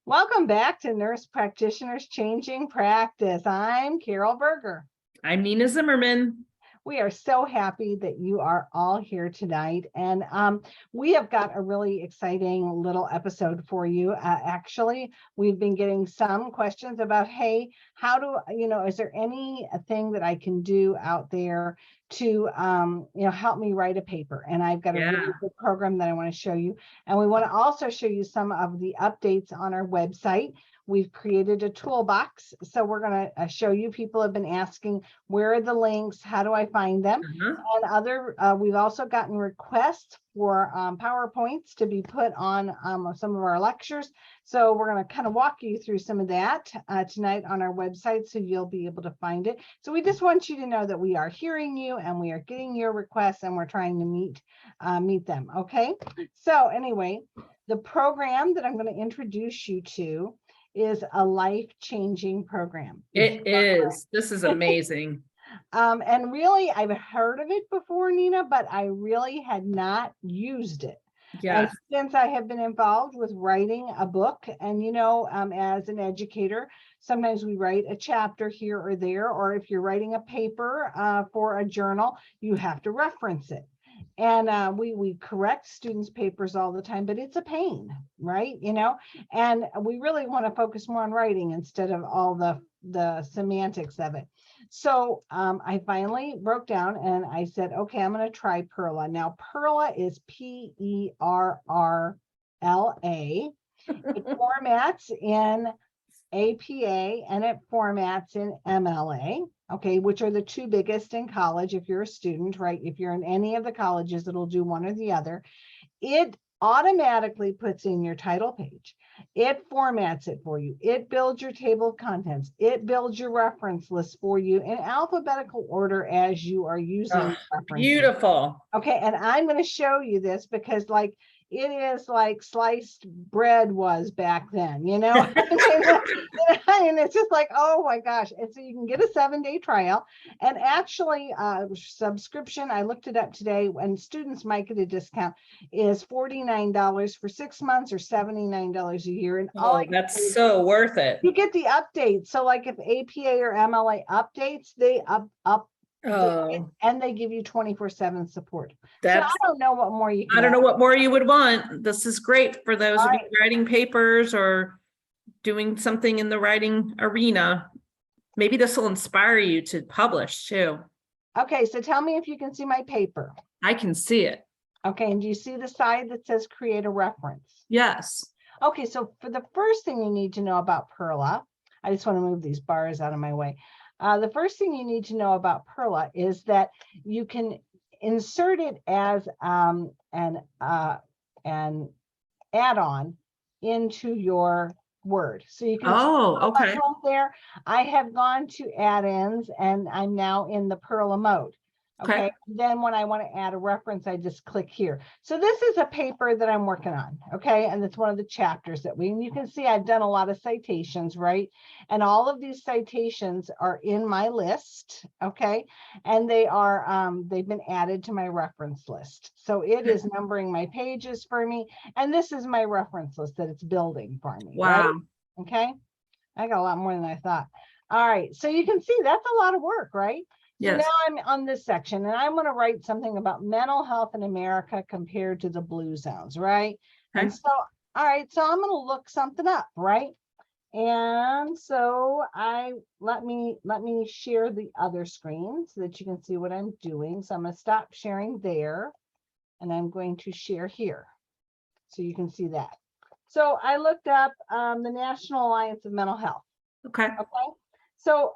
Welcome back to Nurse Practitioners Changing Practice. I'm Carol Berger. I'm Nina Zimmerman. We are so happy that you are all here tonight. And we have got a really exciting little episode for you. Actually, we've been getting some questions about, hey, how do, is there anything that I can do out there to, help me write a paper? And I've got a really good program that I want to show you. And we want to also show you some of the updates on our website. We've created a toolbox. So we're going to show you, people have been asking, where are the links? How do I find them? And we've also gotten requests for PowerPoints to be put on some of our lectures. So we're going to kind of walk you through some of that tonight on our website, so you'll be able to find it. So we just want you to know that we are hearing you and we are getting your requests and we're trying to meet them. Okay. So anyway, the program that I'm going to introduce you to is a life-changing program. It is. This is amazing. And really, I've heard of it before, Nina, but I really had not used it. Yes. And since I have been involved with writing a book, and as an educator, sometimes we write a chapter here or there, or if you're writing a paper for a journal, you have to reference it. And we correct students' papers all the time, but it's a pain, right? And we really want to focus more on writing instead of all the semantics of it. So I finally broke down and I said, okay, I'm going to try PERRLA. Now, PERRLA is PERRLA. It formats in APA and it formats in MLA, okay, which are the two biggest in college if you're a student, right? If you're in any of the colleges, it'll do one or the other. It automatically puts in your title page. It formats it for you. It builds your table of contents. It builds your reference list for you in alphabetical order as you are using. Beautiful. Okay, and I'm going to show you this because it is like sliced bread was back then, and it's just like, oh my gosh. And so you can get a 7-day trial, and actually subscription, I looked it up today, and students might get a discount, is $49 for 6 months or $79 a year. And that's so worth it. You get the updates. So like if APA or MLA updates, they and they give you 24/7 support. So I don't know what more I don't know what more you would want. This is great for those of you writing papers or doing something in the writing arena. Maybe this will inspire you to publish too. Okay, so tell me if you can see my paper. I can see it. Okay, and do you see the side that says create a reference? Yes. Okay, so for the first thing you need to know about PERRLA, I just want to move these bars out of my way. The first thing you need to know about PERRLA is that you can insert it as an add-on into your Word. So you can okay. There. I have gone to add-ins and I'm now in the PERRLA mode. Okay. Then when I want to add a reference, I just click here. So this is a paper that I'm working on. Okay. And it's one of the chapters and you can see I've done a lot of citations, right? And all of these citations are in my list. Okay. And they are, they've been added to my reference list. So it is numbering my pages for me. And this is my reference list that it's building for me. Wow. Right? Okay. I got a lot more than I thought. All right. So you can see that's a lot of work, right? So now I'm on this section and I'm going to write something about mental health in America compared to the blue zones, right? And so, all right, so I'm going to look something up, right? And so let me share the other screen so that you can see what I'm doing. So I'm going to stop sharing there and I'm going to share here so you can see that. So I looked up the National Alliance of Mental Health. Okay. So,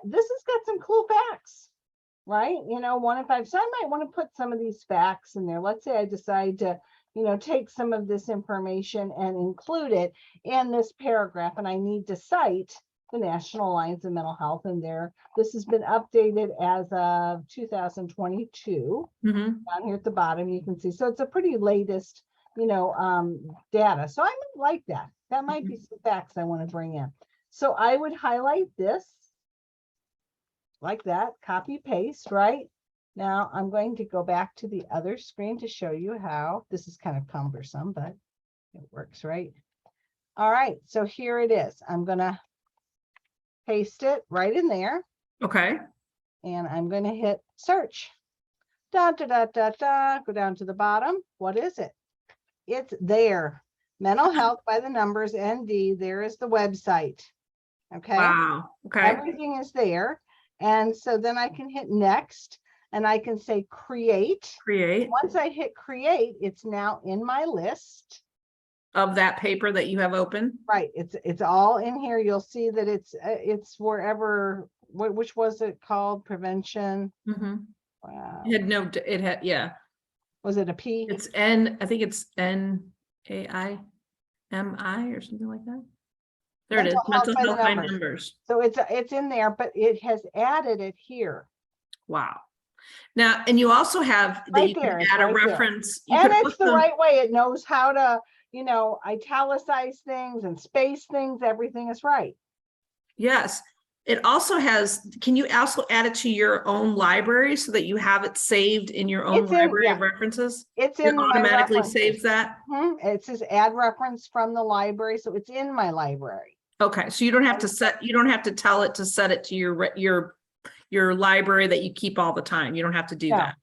this has got some cool facts, right? 1 in 5. So I might want to put some of these facts in there. Let's say I decide to, take some of this information and include it in this paragraph, and I need to cite the National Alliance of Mental Health in there. This has been updated as of 2022. Down here at the bottom, you can see. So it's a pretty latest, data. So I might like that. That might be some facts I want to bring in. So I would highlight this like that, copy paste, right? Now I'm going to go back to the other screen to show you how this is kind of cumbersome, but it works, right? All right, so here it is. I'm gonna paste it right in there. Okay. And I'm going to hit search. Da, da, da, da, da. Go down to the bottom. What is it? It's there. Mental Health by the Numbers, ND. There is the website. Okay. Wow. Okay. Everything is there. And so then I can hit next and I can say create. Create. Once I hit create, it's now in my list. Of that paper that you have open? Right. It's all in here. You'll see that it's wherever, which was it called? Prevention. Mm-hmm. Wow. It had no, it had, yeah. Was it a P? It's N, I think it's NAIMI or something like that. There it is, Mental Health by Numbers. So it's in there, but it has added it here. Wow. Now, and you also have that Right you there, can add a right there. reference. And it's the right way. It knows how to, italicize things and space things. Everything is right. Yes. It also has, can you also add it to your own library so that you have it saved in your own library of references? It's in my automatically references. saves that? It says add reference from the library. So it's in my library. Okay. So you don't have to tell it to set it to your library that you keep all the time. You don't have to do that.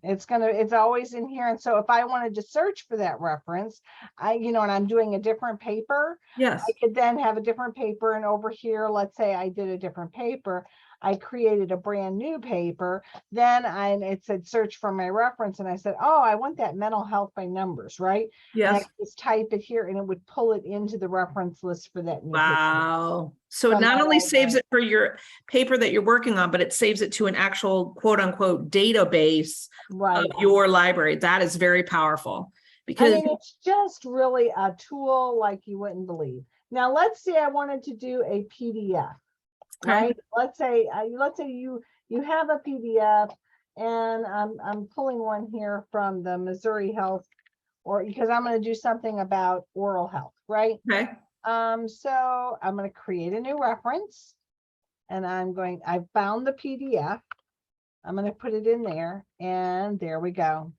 It's always in here. And so if I wanted to search for that reference, and I'm doing a different paper, yes, I could then have a different paper. And over here, let's say I did a different paper, I created a brand new paper. Then it said search for my reference. And I said, oh, I want that Mental Health by Numbers, right? yes. And I could just type it here and it would pull it into the reference list for that new wow paper. So it not only saves it for your paper that you're working on, but it saves it to an actual quote unquote database of your library. That is very powerful, because it's just really a tool like you wouldn't believe. Now let's say I wanted to do a PDF. Okay. Right. Let's say you have a PDF, and I'm pulling one here from the Missouri Health, or because I'm going to do something about oral health, right? Okay. So I'm going to create a new reference, and I found the PDF. I'm going to put it in there, and there we go.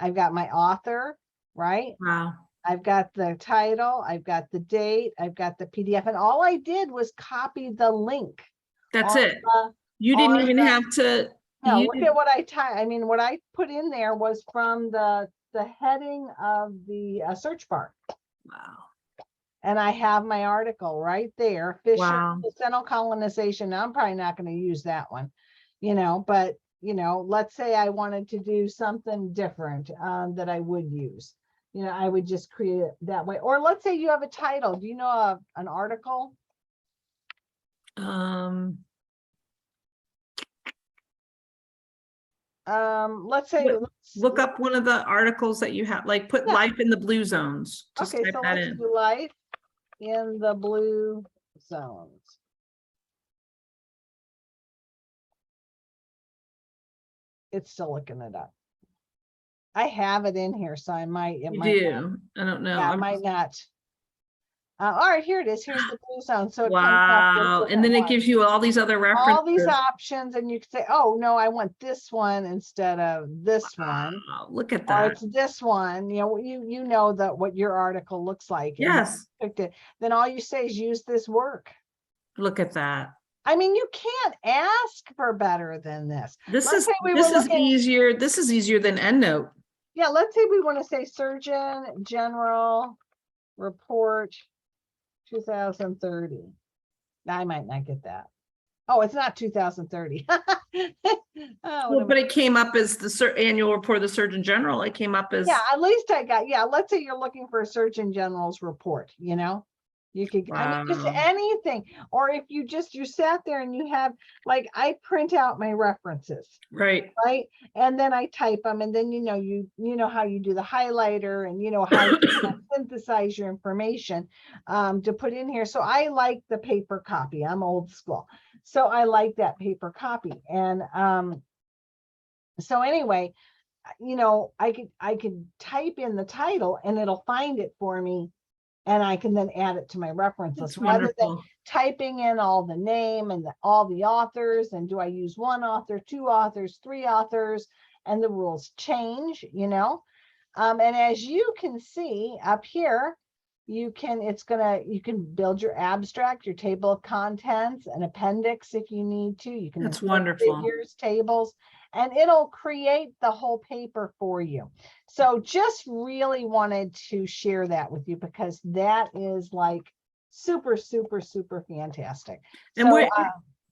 I've got my author, right? Wow. I've got the title, I've got the date, I've got the PDF, and all I did was copy the link. That's it. You didn't even have to. No, look at what I typed. I mean, what I put in there was from the heading of the search bar. Wow. And I have my article right there. Fish wow. placental colonization. Now, I'm probably not going to use that one, but let's say I wanted to do something different that I would use. I would just create it that way. Or let's say you have a title. Do you know an article? Let's say look up one of the articles that you have, like put life in the blue zones. Just okay, so let's do life in the blue zones. It's still looking it up. I have it in here, so I might. I don't know. Yeah, I might not. All right, here it is. Here's the blue zone. So it wow. And then it gives you all these other references. All these options, and you can say, oh, no, I want this one instead of this one. Look at that. Or it's this one. You know that what your article looks like. Yes. Then all you say is use this work. Look at that. I mean, you can't ask for better than this. This is easier. This is easier than EndNote. Yeah, let's say we want to say Surgeon General Report 2030. I might not get that. Oh, it's not 2030. Well, but it came up as the annual report of the Surgeon General. It came up as at least I got let's say you're looking for a Surgeon General's report, you could I mean, just anything. Or if you sat there and you have, like, I print out my references, right, and then I type them, and then you know how you do the highlighter, and how you synthesize your information to put in here. So I like the paper copy. I'm old school, so I like that paper copy. And so anyway, I could type in the title and it'll find it for me. And I can then add it to my references rather than typing in all the name and all the authors. And do I use one author, two authors, three authors? And the rules change, And as you can see up here, You can build your abstract, your table of contents, an appendix if you need to. You can That's insert wonderful. figures, tables, and it'll create the whole paper for you. So just really wanted to share that with you because that is like super, super, super fantastic. And So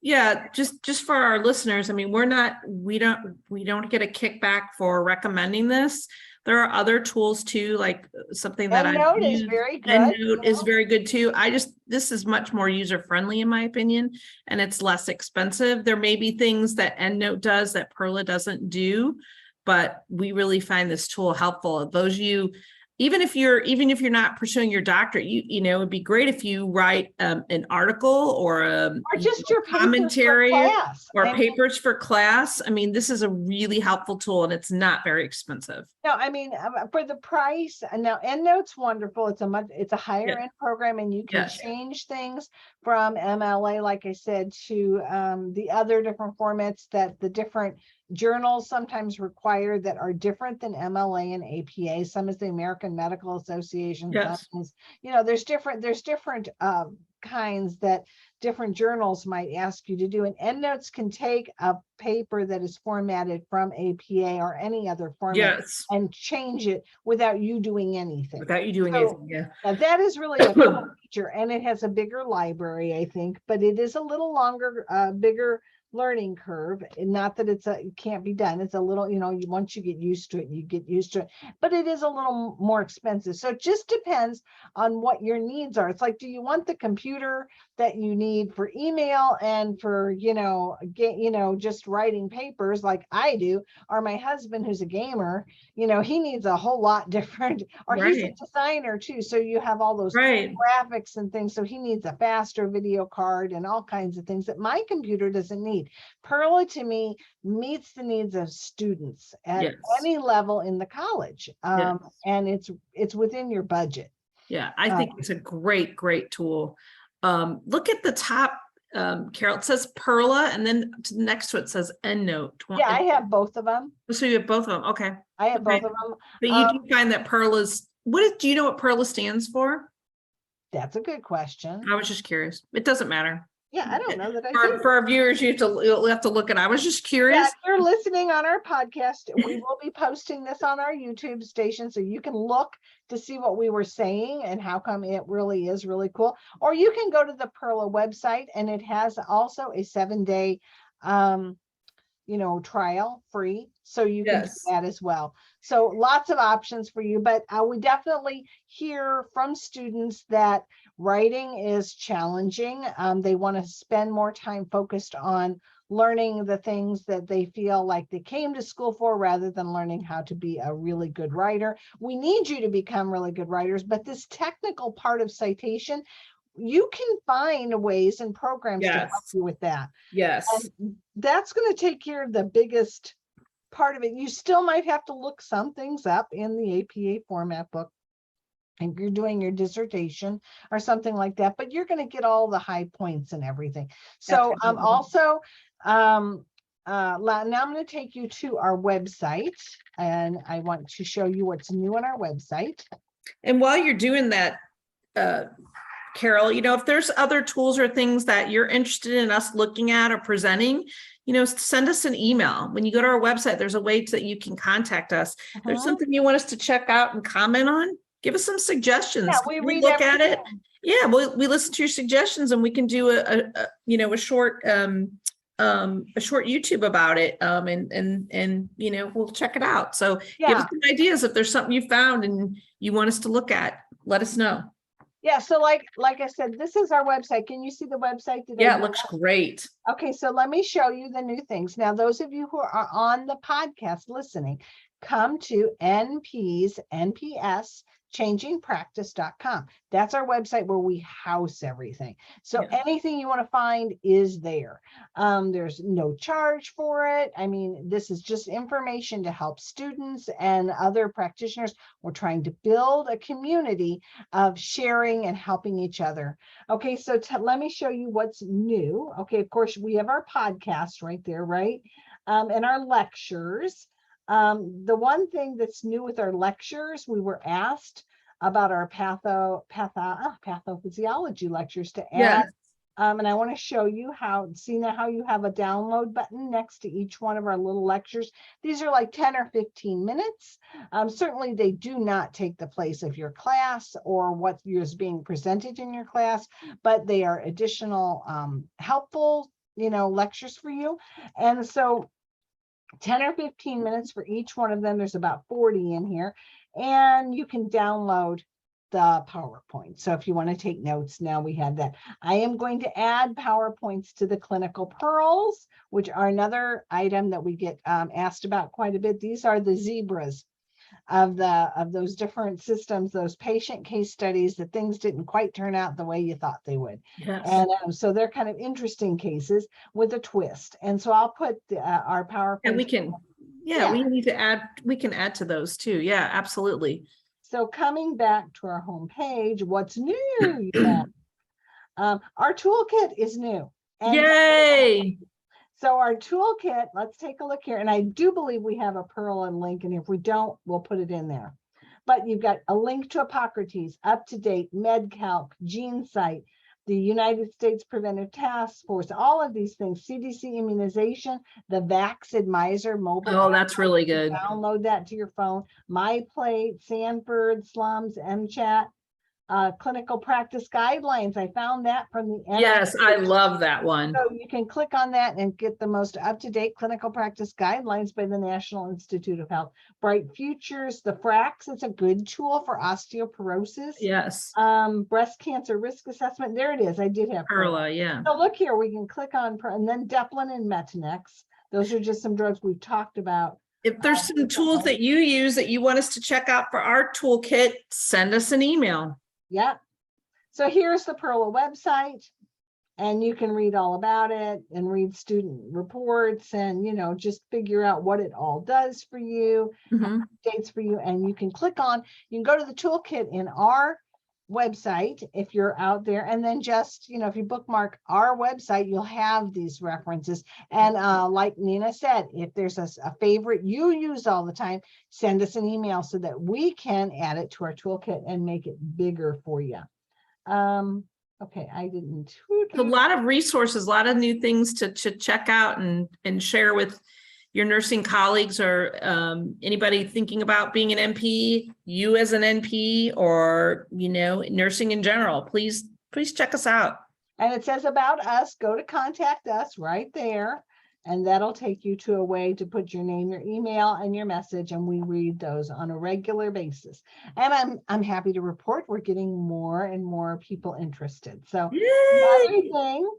yeah, just for our listeners, I mean, we don't get a kickback for recommending this. There are other tools too, like something that I've EndNote is used. very good. EndNote is very good too. This is much more user friendly in my opinion, and it's less expensive. There may be things that EndNote does that PERRLA doesn't do, but we really find this tool helpful. Those even if you're not pursuing your doctorate, it'd be great if you write an article or just your commentary papers for class. Papers for class. I mean, this is a really helpful tool and it's not very expensive. No, I mean, for the price, now EndNote's wonderful. It's a higher end program, and you can change things from MLA, like I said, to the other different formats that the different journals sometimes require that are different than MLA and APA. Some is the American Medical Association. Yes. Some is, there's different kinds that different journals might ask you to do. And EndNotes can take a paper that is formatted from APA or any other format and change it without you doing anything. Now that is really a cool feature, and it has a bigger library, I think, but it is a little longer, bigger learning curve. And not that it can't be done. It's a little, once you get used to it, you get used to it, but it is a little more expensive. So it just depends on what your needs are. It's like, do you want the computer that you need for email and for, just writing papers like I do, or my husband who's a gamer, he needs a whole lot different, or he's a designer too. So you have all those graphics and things. So he needs a faster video card and all kinds of things that my computer doesn't need. PERRLA to me meets the needs of students at any level in the college, and it's within your budget. Yeah, I think it's a great tool. Look at the top, Carol. It says PERRLA, and then next to it says EndNote. Yeah, I have both of them. So you have both of them. Okay, I have both of them. But you do find that PERRLA's. Do you know what PERRLA stands for? That's a good question. I was just curious. It doesn't matter. Yeah, I don't know that I do. For our viewers, you'll have to look at it. I was just curious. Yeah, if you're listening on our podcast, we will be posting this on our YouTube station, so you can look to see what we were saying and how come it really is really cool. Or you can go to the PERRLA website, and it has also a 7-day trial free, so you can do that as well. So lots of options for you, but we definitely hear from students that writing is challenging. They want to spend more time focused on learning the things that they feel like they came to school for, rather than learning how to be a really good writer. We need you to become really good writers, but this technical part of citation, you can find ways and programs to help you with that. And that's going to take care of the biggest part of it. You still might have to look some things up in the APA format book if you're doing your dissertation or something like that, but you're going to get all the high points and everything. So also, now I'm going to take you to our website, and I want to show you what's new on our website. And while you're doing that, Carol, if there's other tools or things that you're interested in us looking at or presenting, send us an email. When you go to our website, there's a way that you can contact us. There's something you want us to check out and comment on, give us some suggestions. Yeah, we look at it. Yeah, we listen to your suggestions, and we can do a short YouTube about it. And we'll check it out. So give us some ideas. If there's something you found and you want us to look at, let us know. Yeah, so like I said, this is our website. Can you see the website? It looks great. Okay, so let me show you the new things. Now, those of you who are on the podcast listening, come to NPS changingpractice.com. That's our website where we house everything. So anything you want to find is there. There's no charge for it. I mean, this is just information to help students and other practitioners. We're trying to build a community of sharing and helping each other. Okay, so let me show you what's new. Okay, of course, we have our podcast right there, right? And our lectures. The one thing that's new with our lectures, we were asked about our pathophysiology lectures to add. Yes. And I want to show you how, see now how you have a download button next to each one of our little lectures. These are like 10 or 15 minutes. Certainly they do not take the place of your class or what is being presented in your class, but they are additional helpful, lectures for you. And so 10 or 15 minutes for each one of them. There's about 40 in here, and you can download the PowerPoint. So if you want to take notes, now we have that. I am going to add PowerPoints to the clinical pearls, which are another item that we get asked about quite a bit. These are the zebras of those different systems, those patient case studies, that things didn't quite turn out the way you thought they would. Yes. And so they're kind of interesting cases with a twist. And so I'll put our PowerPoint. And we can, we need to add, we can add to those too. Yeah, absolutely. So coming back to our home page, what's new? Our toolkit is new. And yay! So our toolkit, let's take a look here. And I do believe we have a PERRLA link. And if we don't, we'll put it in there. But you've got a link to Hippocrates, UpToDate, MedCalc, GeneSight, the United States Preventive Task Force, all of these things, CDC immunization, the Vaxadmiser mobile. Oh, that's really good. Download that to your phone. MyPlate, Sanford, Slums, MChat, clinical practice guidelines. I found that from the NIH. Yes, I love that one. So you can click on that and get the most up-to-date clinical practice guidelines by the National Institute of Health. Bright Futures, the FRAX, it's a good tool for osteoporosis. Yes. Breast cancer risk assessment. There it is. I did have PERRLA, yeah. So look here, we can click on, and then Deplin and Metanex. Those are just some drugs we've talked about. If there's some tools that you use that you want us to check out for our toolkit, send us an email. Yeah. So here's the PERRLA website, and you can read all about it and read student reports and, just figure out what it all does for you, updates for you. And you can click on, you can go to the toolkit in our website if you're out there, and then just, if you bookmark our website, you'll have these references. And like Nina said, if there's a favorite you use all the time, send us an email so that we can add it to our toolkit and make it bigger for you. Okay, I didn't. A lot of resources, a lot of new things to check out and share with your nursing colleagues, or anybody thinking about being an NP, you as an NP, or, nursing in general. Please check us out. And it says about us, go to contact us right there. And that'll take you to a way to put your name, your email, and your message. And we read those on a regular basis. And I'm happy to report we're getting more and more people interested. So another thing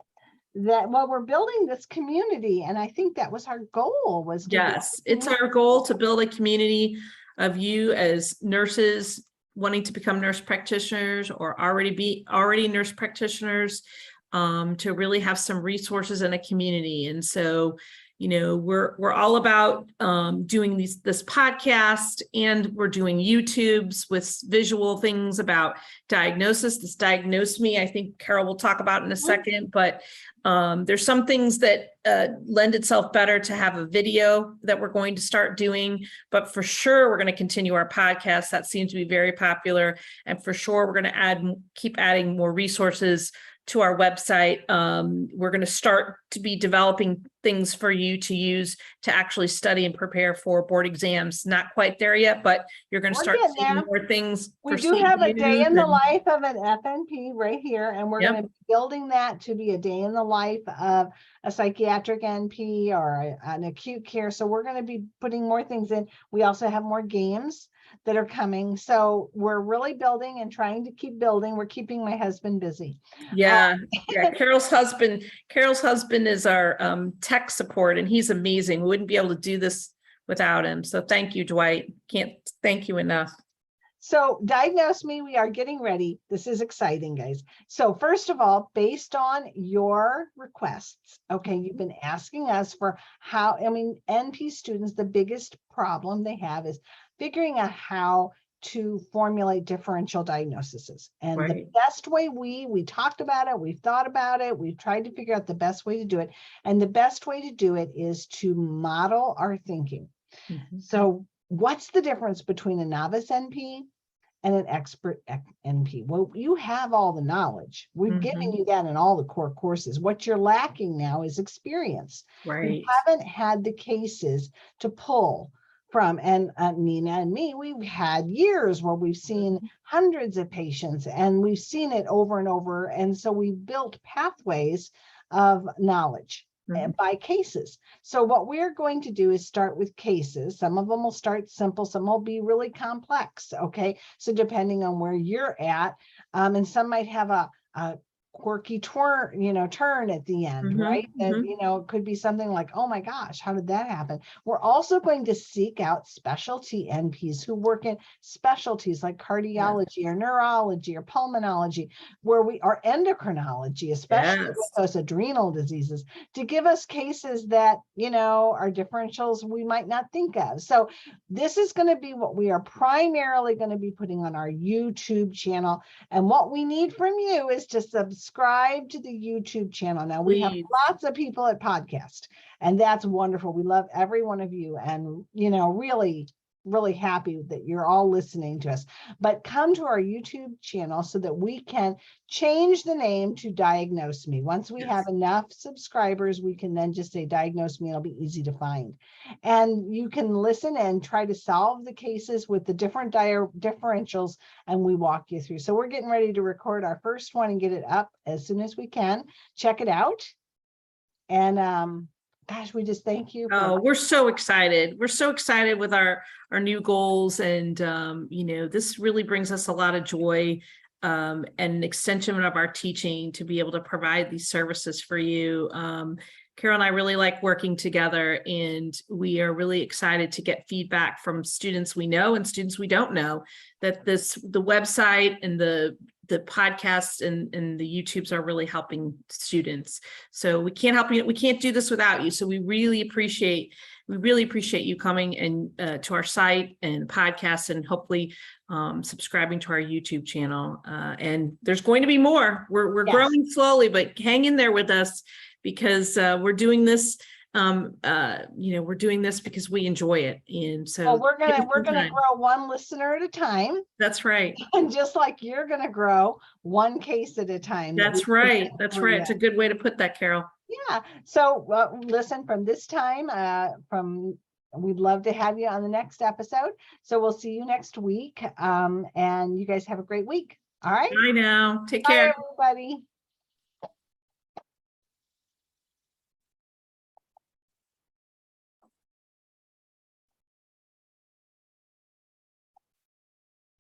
that we're building this community, and I think that was our goal, was to yes, it's our goal to build a community of you as nurses wanting to become nurse practitioners or already nurse practitioners, to really have some resources in a community. And so, we're all about doing this podcast, and we're doing YouTubes with visual things about diagnosis. This Diagnose Me, I think Carol will talk about in a second, but there's some things that lend itself better to have a video that we're going to start doing, but for sure we're going to continue our podcast. That seems to be very popular, and for sure we're going to keep adding more resources to our website. We're going to start to be developing things for you to use to actually study and prepare for board exams. Not quite there yet, but you're going to start seeing more things. We do have a day in the life of an FNP right here, and we're going to be building that to be a day in the life of a psychiatric NP or an acute care. So we're going to be putting more things in. We also have more games that are coming. So we're really building and trying to keep building. We're keeping my husband busy. Yeah. Carol's husband is our tech support, and he's amazing. We wouldn't be able to do this without him. So thank you, Dwight. Can't thank you enough. So Diagnose Me, we are getting ready. This is exciting, guys. So first of all, based on your requests, okay, you've been asking us for NP students, the biggest problem they have is figuring out how to formulate differential diagnoses. And the best way we talked about it, we've thought about it, we've tried to figure out the best way to do it. And the best way to do it is to model our thinking. So what's the difference between a novice NP and an expert NP. Well, you have all the knowledge. We've given you that in all the core courses. What you're lacking now is experience. Right. You haven't had the cases to pull from, and Nina and me, we've had years where we've seen hundreds of patients, and we've seen it over and over. And so we've built pathways of knowledge by cases. So what we're going to do is start with cases. Some of them will start simple, some will be really complex. Okay, so depending on where you're at, and some might have a quirky turn at the end, right? And it could be something like, oh my gosh, how did that happen? We're also going to seek out specialty NPs who work in specialties like cardiology or neurology or pulmonology, where we are endocrinology, especially with those adrenal diseases, to give us cases that are differentials we might not think of. So this is going to be what we are primarily going to be putting on our YouTube channel. And what we need from you is to subscribe to the YouTube channel. Now we have lots of people at podcast, and that's wonderful. We love every one of you, and really happy that you're all listening to us. But come to our YouTube channel so that we can change the name to Diagnose Me. Once we have enough subscribers, we can then just say Diagnose Me. It'll be easy to find. And you can listen and try to solve the cases with the different differentials, and we walk you through. So we're getting ready to record our first one and get it up as soon as we can. Check it out. And gosh, we just thank you. We're so excited. We're so excited with our new goals. And, this really brings us a lot of joy, and an extension of our teaching to be able to provide these services for you. Carol and I really like working together, and we are really excited to get feedback from students we know and students we don't know, that the website and the podcasts and the YouTubes are really helping students. So we can't help you. We can't do this without you. So we really appreciate you coming and to our site and podcasts, and hopefully subscribing to our YouTube channel. And there's going to be more. We're growing slowly, but hang in there with us, because we're doing this. We're doing this because we enjoy it. And so we're gonna grow one listener at a time. That's right. And just like you're gonna grow one case at a time. That's right. That's right. It's a good way to put that, Carol. Yeah. So listen, from this time, we'd love to have you on the next episode. So we'll see you next week. And you guys have a great week. All right. Bye now. Take care. Bye, everybody.